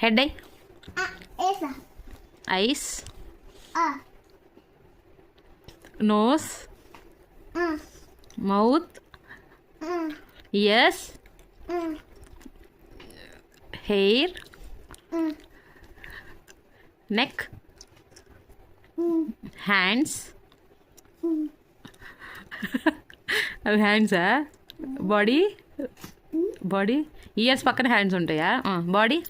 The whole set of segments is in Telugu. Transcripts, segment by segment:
Head eye. Esa. Eyes. A. Nose. Mouth. Ears. Hair. Neck. Hands. అవి హ్యాండ్సా? బాడీ. బాడీ ఇయర్స్ పక్కన హ్యాండ్స్ ఉంటాయా? బాడీ.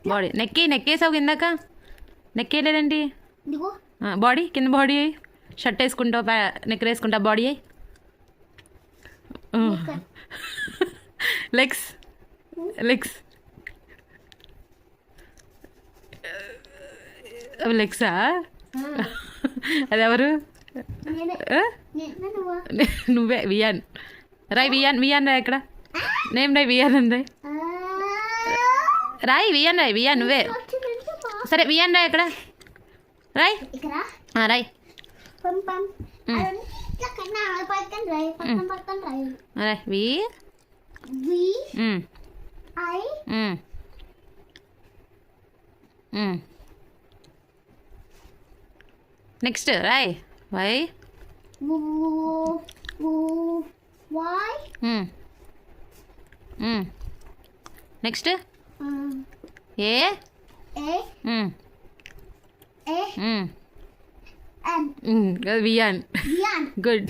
బాడీ నెక్కేసావు కిందాక. నెక్కేలేదండి. Digo. బాడీ కింద బాడీ అయ్యి షర్ట్ వేసుకుంటావు, నెక్కర్ వేసుకుంటావు, బాడీ అయ్యి. లెగ్స్. లెగ్స్. అవి లెగ్సా? అది ఎవరు? నువ్వే. వియాన్ రాయ్. వియాన్ రాయ్. ఇక్కడ నేమ్ రాయ్. వియాన్ అని రాయ్. వియాన్ రాయ్. వియాన్ నువ్వే. సరే వియాన్ రాయ్. ఇక్కడ Rai. Rai. Rai. V. Next Rai. Y. Next A. Viaan. Good.